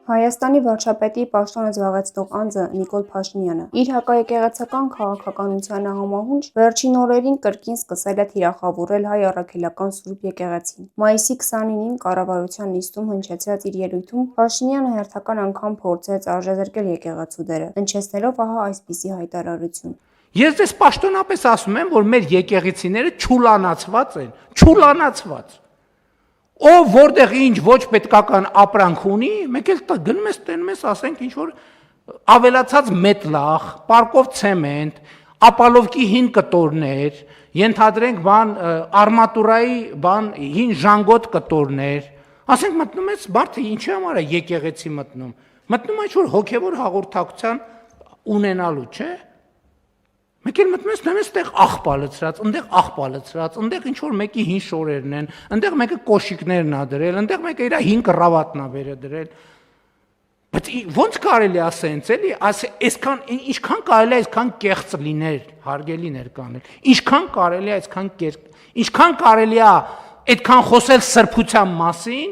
Հայաստանի վարչապետի պաշտոնը զբաղեցնող անձը Նիկոլ Փաշինյանը իր հակաեկեղեցական քաղաքականությանը համահունչ վերջին օրերին կրկին սկսել է թիրախավորել հայ առաքելական Սուրբ եկեղեցին։ Մայիսի 29-ին կառավարության նիստում հնչեցրած իր ելույթում Փաշինյանը հերթական անգամ փորձեց արժեզրկել եկեղեցու դերը, հնչեցնելով ահա այսպիսի հայտարարություն. Ես դες պաշտոնապես ասում եմ, որ մեր եկեղեցիները չուլանացված են, չուլանացված։ Ով որտեղ ինչ ոչ պետքական ապրանք ունի, մեկ էլ գնում ես տենում ես, ասենք ինչ որ ավելացած մետլախ, պարկով ցեմենտ, ապալովկի հին կտորներ, ենթադրենք արմատուրայի հին ժանգոտ կտորներ, ասենք մտնում ես բարդը ինչի համար է եկեղեցի մտնում ինչ որ հոգևոր հաղորդակցության ունենալու, չէ՞։ Մեկ էլ մտնում ես նայում ես այդտեղ աղբալցրած, այնտեղ ինչ որ մեկի հին շորերն են, այնտեղ մեկը կոշիկներն ա դրել, այնտեղ մեկը իր հին կռավատն ա վերը դրել։ Բայց ո՞նց կարելի է ասենց էլի, այսքան ինչքան կարելի է այսքան կեղծ լինել, հարգելի ներկաներ, ինչքան կարելի է ինչքան կարելի է այդքան խոսել սրբության մասին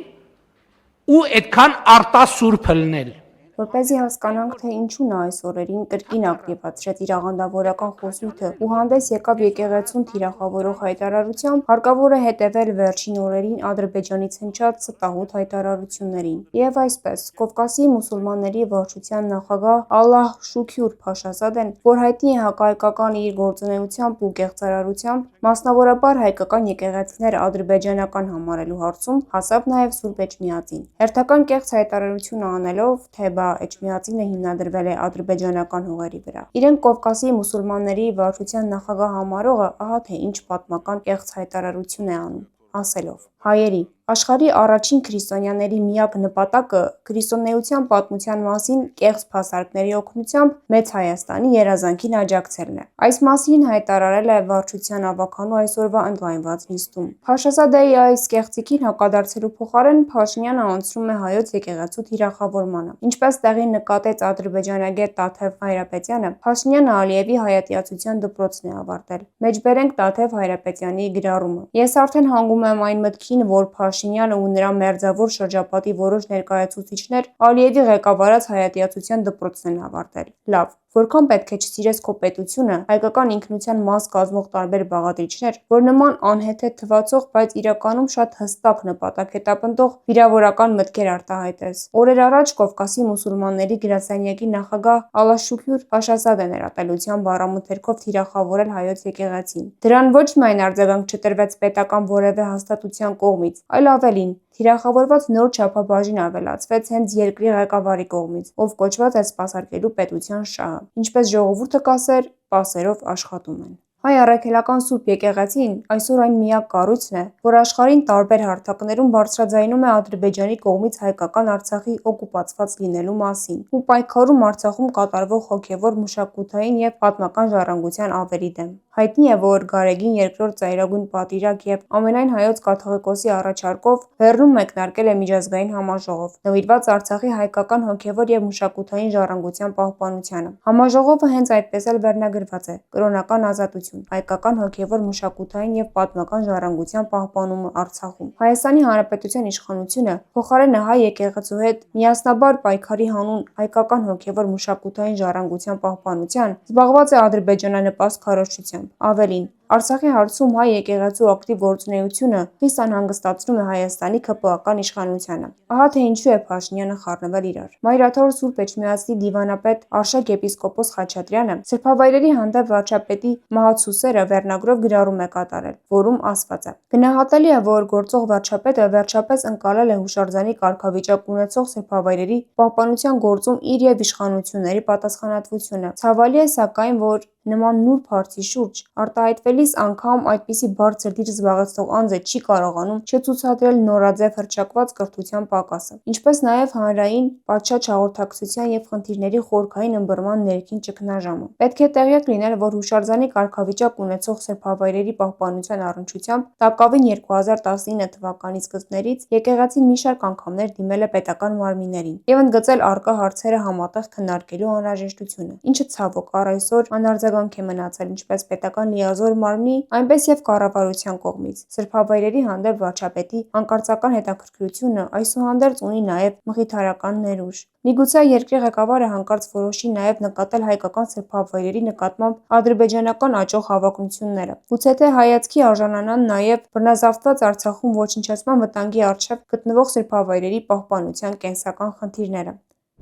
ու այդքան արտասուրբ լնել։ Որպեսզի հասկանանք, թե ինչու նա այս օրերին կրկին ակտիվացրեց իր աղանդավորական խոսույթը ու հանդես եկավ եկեղեցուն թիրախավորող հայտարարությամբ, հարկավոր է հետևել վերջին օրերին Ադրբեջանից հնչած ստահոդ հայտարարություններին։ Եվ այսպես, Կովկասի մուսուլմանների վարչության նախագահ Ալլահ Շուքյուր Փաշազադեն, որ հայտնի է հակահայկական իր գործունեությամբ ու կեղծարարությամբ, մասնավորապես հայկական եկեղեցիներ ադրբեջանական համարելու հարցում, հասավ նաև Սուրբ Էջմիածին։ Հերթական կեղծ հայտարարություն անելով, թե Էջմիածինը հիմնադրվել է ադրբեջանական հողերի վրա։ Իրեն Կովկասի մուսուլմանների վարչության նախագահ համարողը ահա թե ինչ պատմական կեղծ հայտարարություն է անում, ասելով. Հայերի, աշխարհի առաջին քրիստոնյաների միակ նպատակը քրիստոնեության պատմության մասին կեղծ փասարկների օգնությամբ մեծ Հայաստանի երազանքին աջակցելն է։ Այս մասին հայտարարել է վարչության ավականու այսօրվա ընդլայնված նիստում։ Փաշազադեի այս կեղծիքին հակադարձելու փոխարեն Փաշինյանը անցնում է հայոց եկեղեցու թիրախավորմանը։ Ինչպես տեղի նկատեց ադրբեջանագետ Տաթև Հայրապետյանը, Փաշինյանը Ալիևի հայատյացության դպրոցն է ավարտել։ Մեջբերենք Տաթև Հայրապետյանի գրառումը. Ես արդեն հանգում եմ այն մտքին, որ Փաշինյանը ու նրա մերձավոր շրջապատի որոշ ներկայացուցիչներ Ալիևի ղեկավարած հայատյացության դպրոցն են ավարտել։ Լավ, որքան պետք է չսիրես քո պետությունը, հայկական ինքնության մաս կազմող տարբեր բաղադրիչներ, որ նման անհեթեթ թվացող, բայց իրականում շատ հստակ նպատակ հետապնդող վիրավորական մտքեր արտահայտես։ Օրեր առաջ Կովկասի մուսուլմանների գրասենյակի նախագահ Ալաշուքյուր Փաշազադեն էր ատելության բառամթերքով թիրախավորել հայոց եկեղեցին։ Դրան ոչ միայն արձագանք չտրվեց պետական որևէ հաստատության կողմից, այլ ավելին, թիրախավորված նոր չափաբաժին ավելացվեց հենց երկրի ղեկավարի կողմից, ով կոչված է սպասարկելու պետության շահը։ Ինչպես ժողովուրդը կասեր, պասերով աշխատում են։ Հայ առաքելական Սուրբ եկեղեցին այսօր այն միակ կառույցն է, որ աշխարհին տարբեր հարթակներում բարձրաձայնում է Ադրբեջանի կողմից հայկական Արցախի օկուպացված լինելու մասին ու պայքարում Արցախում կատարվող հոգևոր, մշակութային եւ պատմական ժառանգության ավերի դեմ։ Հայտնի է, որ Գարեգին II ծայրագույն պատիրակ եւ ամենայն հայոց կաթողիկոսի առաջարկով Բեռնում մեկնարկել է միջազգային համաժողով, նվիրված Արցախի հայկական հոգևոր եւ մշակութային ժառանգության պահպանությանը։ Համաժողովը հենց այդպես էլ վերնագրված է՝ կրոնական ազատություն, հայկական հոգևոր, մշակութային եւ պատմական ժառանգության պահպանումը Արցախում։ Հայաստանի Հանրապետության իշխանությունը փոխարենը հայ եկեղեցու հետ միասնաբար պայքարի հանուն հայկական հոգևոր, մշակութային ժառանգության պահպանության զբաղված է ադրբեջանանպաստ քարոզչությամբ։ Ավելին, Արցախի հարցում հայ եկեղեցու ակտիվ գործունեությունը խիստ անհանգստացնում է Հայաստանի ՔՊԱ-ական իշխանությանը։ Ահա թե ինչու է Փաշինյանը խառնվել իրար։ Մայրաթոր Սուրբ Էջմիածնի դիվանապետ Արշակ եպիսկոպոս Խաչատրյանը սրբավայրերի հանդեպ վարչապետի մահացուսերը վերնագրով գրառում է կատարել, որում ասված է. Գնահատելի է, որ գործող վարչապետը վերջապես ընկալել է հուշարձանի կարգավիճակ ունեցող սրբավայրերի պահպանության գործում իր եւ իշխանությունների պատասխանատվությունը։ Ցավալի է սակայն, որ նման նուրբ հարցի շուրջ արտահայտվելիս անգամ այդպիսի բարձր դիր զբաղեցնող անձը չի կարողանում չցուցադրել նորաձև հռչակված կրթության պակասը, ինչպես նաև հանրային պատշաճ հաղորդակցության եւ խնդիրների խորքային ըմբռնման ներքին ճգնաժամը։ Պետք է տեղյակ լինել, որ հուշարձանի կարգավիճակ ունեցող սրբավայրերի պահպանության առնչությամբ տակավին 2019 թվականի սկզբներից եկեղեցին մի շարք անգամներ դիմել է պետական մարմիններին եւ ընդգծել առկա հարցերը համատեղ քննարկելու անհրաժեշտությունը, ինչը ցավոք առ այսօր անարձագանք է մնացել ինչպես պետական լիազոր մարմնի, այնպես եւ կառավարության կողմից։ Սրբավայրերի հանդեպ վարչապետի հանկարծական հետաքրքրությունը այսուհանդերձ ունի նաեւ մխիթարական ներուժ։ Միգուցե երկրի ղեկավարը հանկարծ որոշի նաեւ նկատել հայկական սրբավայրերի նկատմամբ ադրբեջանական աճող հավակնությունները։ Գուցե թե հայացքի արժանանան նաեւ բռնազավթված Արցախում ոչնչացման վտանգի առջև գտնվող սրբավայրերի պահպանության կենսական խնդիրները։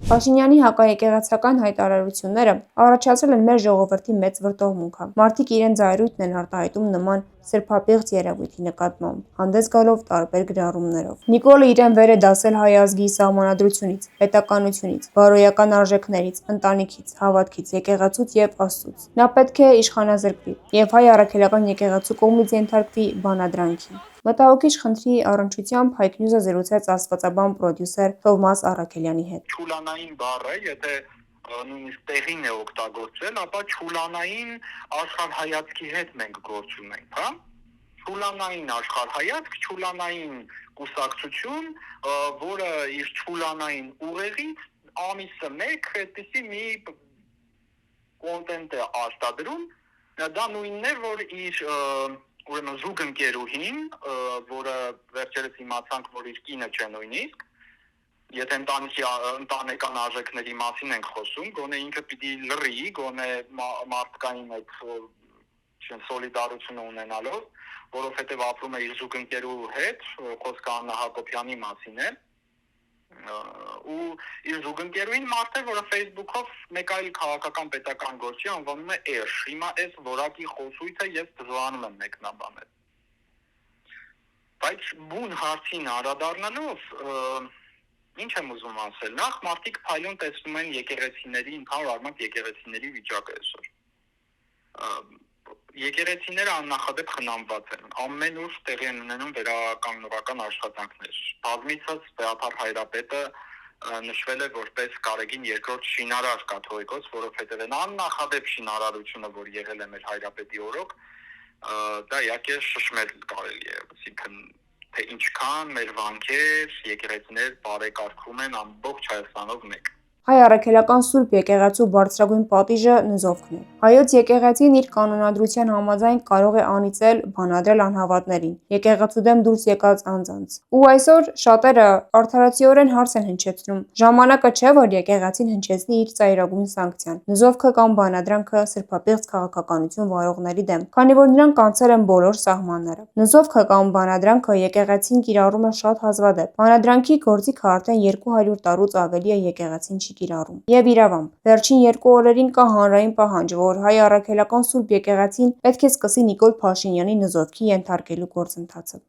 Փաշինյանի հակաեկեղեցական հայտարարությունները առաջացրել են մեր ժողովրդի մեծ վրդովմունքը։ Մարդիկ իրենց զայրույթն են արտահայտում նման սրբապիղծ երևույթի նկատմամբ, հանդես գալով տարբեր գրառումներով։ Նիկոլը իրեն վեր է դասել հայ ազգի սահմանադրությունից, պետականությունից, բարոյական արժեքներից, ընտանիքից, հավատքից, եկեղեցուց եւ Աստծուց։ Նա պետք է իշխանազրկվի եւ հայ առաքելական եկեղեցու կողմից ենթարկվի բանադրանքի։ Մտահոգիչ խնդրի առնչությամբ Հայք Նյուզը զրուցեց աստվածաբան պրոդյուսեր Թովմաս Առաքելյանի հետ։ Չուլանային բառը, եթե նույնիսկ տեղին է օգտագործել, ապա չուլանային աշխարհայացքի հետ մենք գործ ունենք, հա? Չուլանային աշխարհայացք, չուլանային կուսակցություն, որը իր չուլանային ուղեղից ամիսը մեկ այդպիսի մի կոնտենտ է արտադրում, դա նույնն է, որ իր ուրեմն զուգընկերուհին, որը վերջերս իմացանք, որ իր կինը չէ նույնիսկ, եթե ընտանեկան արժեքների մասին ենք խոսում, գոնե ինքը պիտի լռի, գոնե մարդկային այդ սոլիդարությունը ունենալով, որովհետև ապրում է իր զուգընկերու հետ, խոսքը Աննա Հակոբյանի մասին է, ու իր զուգընկերուին մարդ է, որը Facebook-ով մեկ այլ քաղաքական պետական գործի անվանում է Էրշ։ Հիմա այս որակի խոսույթը ես դժվարանում եմ մեկնաբանել։ Բայց բուն հարցին անդրադառնալով, ինչ եմ ուզում ասել, նախ մարդիկ փայլուն տեսնում են եկեղեցիների, ընդհանուր առմամբ եկեղեցիների վիճակը այսօր։ Եկեղեցիները աննախադեպ խնամված են, ամենուր տեղի են ունենում վերականգնողական աշխատանքներ։ Բազմիցս Բեաթար Հայրապետը նշվել է որպես Գարեգին երկրորդ շինարար կաթողիկոս, որովհետև այն աննախադեպ շինարարությունը, որ եղել է մեր Հայրապետի օրոք, դա իհարկե շշմել կարելի է, այսինքն թե ինչքան մեր վանքեր, եկեղեցիներ բարեկարգվում են ամբողջ Հայաստանով մեկ։ Հայ առաքելական Սուրբ եկեղեցու բարձրագույն պատիժը նզովքն է։ Հայոց եկեղեցին իր կանոնադրության համաձայն կարող է անիծել, բանադրել անհավատներին, եկեղեցու դեմ դուրս եկած անձանց։ Ու այսօր շատերը արդարացիորեն հարց են հնչեցնում. ժամանակը չէ, որ եկեղեցին հնչեցնի իր ծայրագույն սանկցիան, նզովքը կամ բանադրանքը սրբապիղծ քաղաքականություն վարողների դեմ, քանի որ նրանք անցել են բոլոր սահմանները։ Նզովքը կամ բանադրանքը եկեղեցին կիրառում է շատ հազվադեպ։ Բանադրանքի գործիքը արդեն 200 տարուց ավելի է եկեղեցին կիրառում։ Եվ իրավամբ, վերջին 2 օրերին կա հանրային պահանջ, որ Հայ առաքելական Սուրբ եկեղեցին պետք է սկսի Նիկոլ Փաշինյանի նզովքի ենթարկելու գործընթացը։